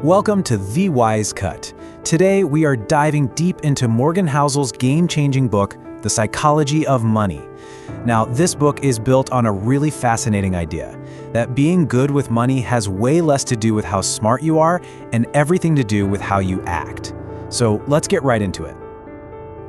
Welcome to The Wise Cut. Today, we are diving deep into Morgan Housel's game-changing book, The Psychology of Money. Now, this book is built on a really fascinating idea, that being good with money has way less to do with how smart you are and everything to do with how you act. So let's get right into it.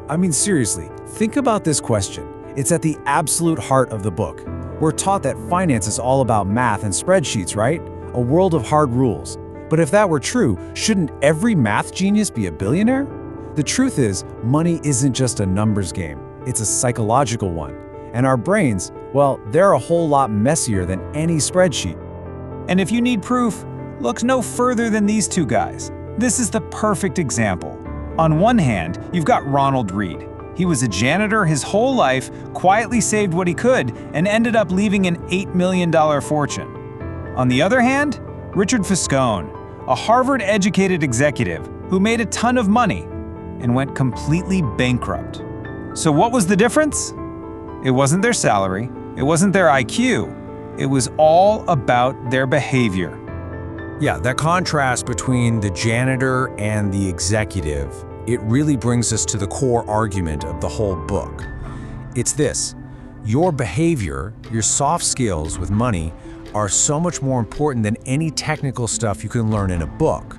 I mean, seriously, think about this question. It's at the absolute heart of the book. We're taught that finance is all about math and spreadsheets, right? A world of hard rules. But if that were true, shouldn't every math genius be a billionaire? The truth is, money isn't just a numbers game. It's a psychological one. And our brains, well, they're a whole lot messier than any spreadsheet. And if you need proof, look no further than these two guys. This is the perfect example. On one hand, you've got Ronald Read. He was a janitor his whole life, quietly saved what he could, and ended up leaving an $8 million fortune. On the other hand, Richard Fiscone, a Harvard-educated executive who made a ton of money and went completely bankrupt. So what was the difference? It wasn't their salary, it wasn't their IQ, it was all about their behavior. Yeah, that contrast between the janitor and the executive, it really brings us to the core argument of the whole book. It's this: your behavior, your soft skills with money, are so much more important than any technical stuff you can learn in a book.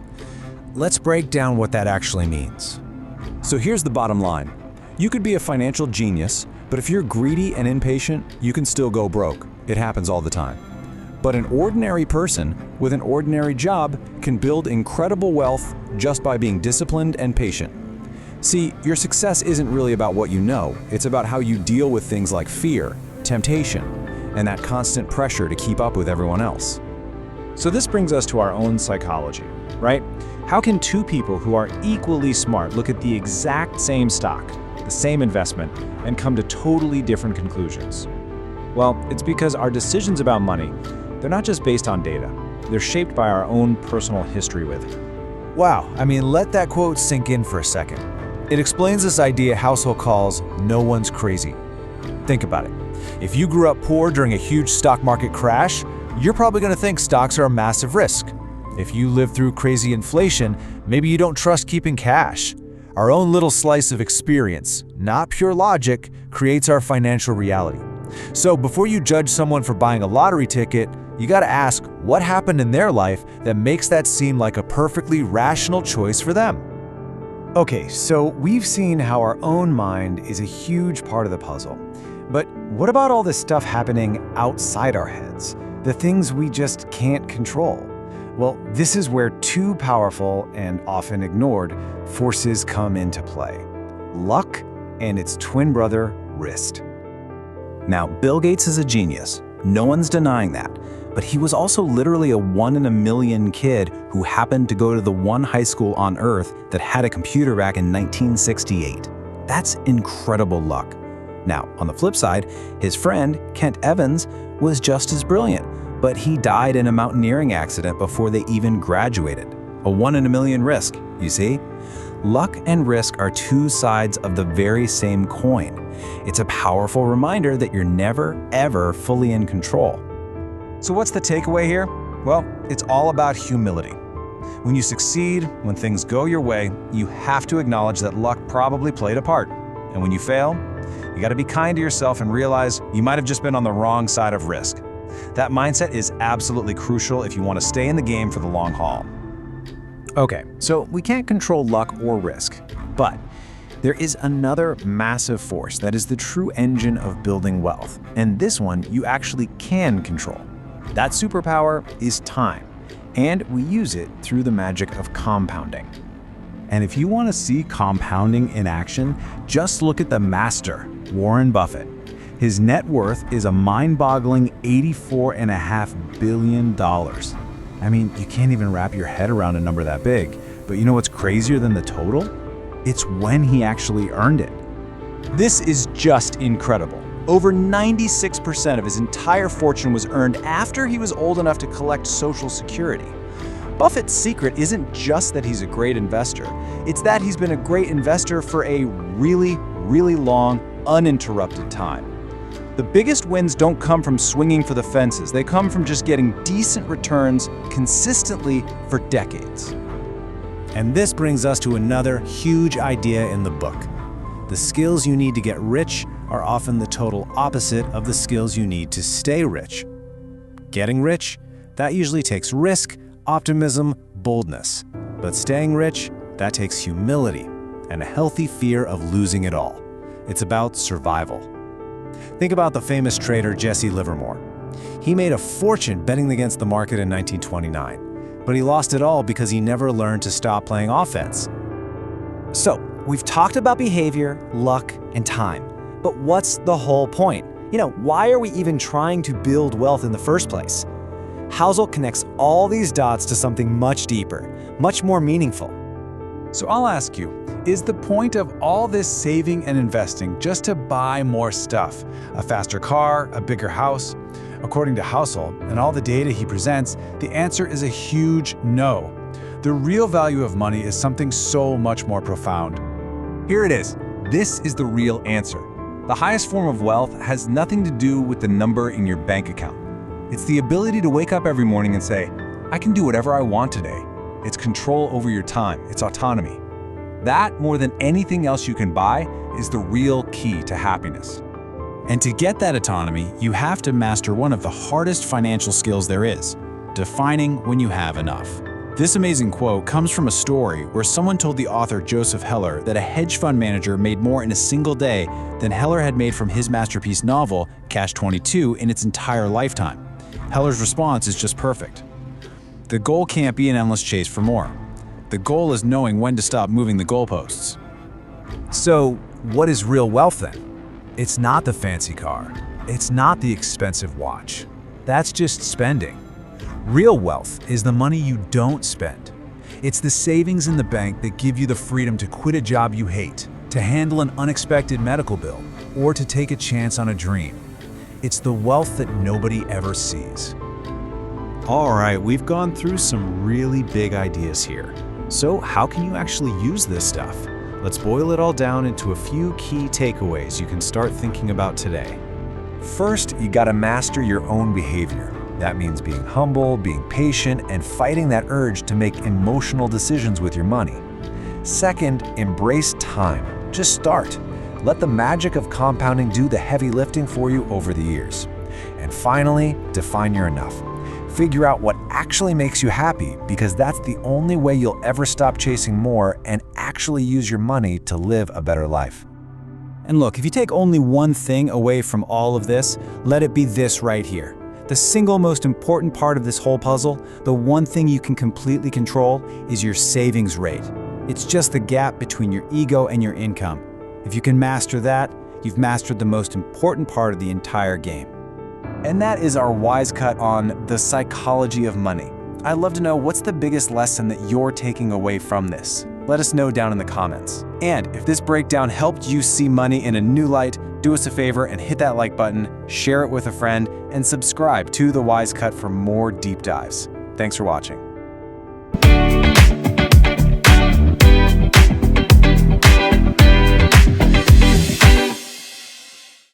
Let's break down what that actually means. So here's the bottom line. You could be a financial genius, but if you're greedy and impatient, you can still go broke. It happens all the time. But an ordinary person with an ordinary job can build incredible wealth just by being disciplined and patient. See, your success isn't really about what you know. It's about how you deal with things like fear, temptation, and that constant pressure to keep up with everyone else. So this brings us to our own psychology, right? How can two people who are equally smart look at the exact same stock, the same investment, and come to totally different conclusions? Well, it's because our decisions about money, they're not just based on data. They're shaped by our own personal history with it. Wow, I mean, let that quote sink in for a second. It explains this idea Housel calls "no one's crazy." Think about it. If you grew up poor during a huge stock market crash, you're probably going to think stocks are a massive risk. If you live through crazy inflation, maybe you don't trust keeping cash. Our own little slice of experience, not pure logic, creates our financial reality. So before you judge someone for buying a lottery ticket, you got to ask what happened in their life that makes that seem like a perfectly rational choice for them. Okay, so we've seen how our own mind is a huge part of the puzzle. But what about all this stuff happening outside our heads? The things we just can't control? Well, this is where two powerful and often ignored forces come into play: luck and its twin brother, risk. Now, Bill Gates is a genius. No one's denying that. But he was also literally a 1 in a million kid who happened to go to the one high school on Earth that had a computer back in 1968. That's incredible luck. Now, on the flip side, his friend, Kent Evans, was just as brilliant, but he died in a mountaineering accident before they even graduated. A 1 in a million risk, you see? Luck and risk are two sides of the very same coin. It's a powerful reminder that you're never, ever fully in control. So what's the takeaway here? Well, it's all about humility. When you succeed, when things go your way, you have to acknowledge that luck probably played a part. And when you fail, you got to be kind to yourself and realize you might have just been on the wrong side of risk. That mindset is absolutely crucial if you want to stay in the game for the long haul. Okay, so we can't control luck or risk, but there is another massive force that is the true engine of building wealth, and this one you actually can control. That superpower is time, and we use it through the magic of compounding. And if you want to see compounding in action, just look at the master, Warren Buffett. His net worth is a mind-boggling $84.5 billion. I mean, you can't even wrap your head around a number that big. But you know what's crazier than the total? It's when he actually earned it. This is just incredible. Over 96% of his entire fortune was earned after he was old enough to collect Social Security. Buffett's secret isn't just that he's a great investor. It's that he's been a great investor for a really, really long, uninterrupted time. The biggest wins don't come from swinging for the fences. They come from just getting decent returns consistently for decades. And this brings us to another huge idea in the book. The skills you need to get rich are often the total opposite of the skills you need to stay rich. Getting rich, that usually takes risk, optimism, boldness. But staying rich, that takes humility and a healthy fear of losing it all. It's about survival. Think about the famous trader Jesse Livermore. He made a fortune betting against the market in 1929, but he lost it all because he never learned to stop playing offense. So, we've talked about behavior, luck, and time. But what's the whole point? Why are we even trying to build wealth in the first place? Housel connects all these dots to something much deeper, much more meaningful. So I'll ask you, is the point of all this saving and investing just to buy more stuff? A faster car, a bigger house? According to Housel and all the data he presents, the answer is a huge no. The real value of money is something so much more profound. Here it is. This is the real answer. The highest form of wealth has nothing to do with the number in your bank account. It's the ability to wake up every morning and say, I can do whatever I want today. It's control over your time. It's autonomy. That, more than anything else you can buy, is the real key to happiness. And to get that autonomy, you have to master one of the hardest financial skills there is, defining when you have enough. This amazing quote comes from a story where someone told the author Joseph Heller that a hedge fund manager made more in a single day than Heller had made from his masterpiece novel, Catch-22, in its entire lifetime. Heller's response is just perfect. The goal can't be an endless chase for more. The goal is knowing when to stop moving the goalposts. So, what is real wealth then? It's not the fancy car. It's not the expensive watch. That's just spending. Real wealth is the money you don't spend. It's the savings in the bank that give you the freedom to quit a job you hate, to handle an unexpected medical bill, or to take a chance on a dream. It's the wealth that nobody ever sees. All right, we've gone through some really big ideas here. So how can you actually use this stuff? Let's boil it all down into a few key takeaways you can start thinking about today. First, you gotta master your own behavior. That means being humble, being patient, and fighting that urge to make emotional decisions with your money. Second, embrace time. Just start. Let the magic of compounding do the heavy lifting for you over the years. And finally, define your enough. Figure out what actually makes you happy, because that's the only way you'll ever stop chasing more and actually use your money to live a better life. And look, if you take only one thing away from all of this, let it be this right here. The single most important part of this whole puzzle, the one thing you can completely control, is your savings rate. It's just the gap between your ego and your income. If you can master that, you've mastered the most important part of the entire game. And that is our wise cut on the psychology of money. I'd love to know, what's the biggest lesson that you're taking away from this? Let us know down in the comments. And if this breakdown helped you see money in a new light, do us a favor and hit that like button, share it with a friend, and subscribe to The Wise Cut for more deep dives. Thanks for watching.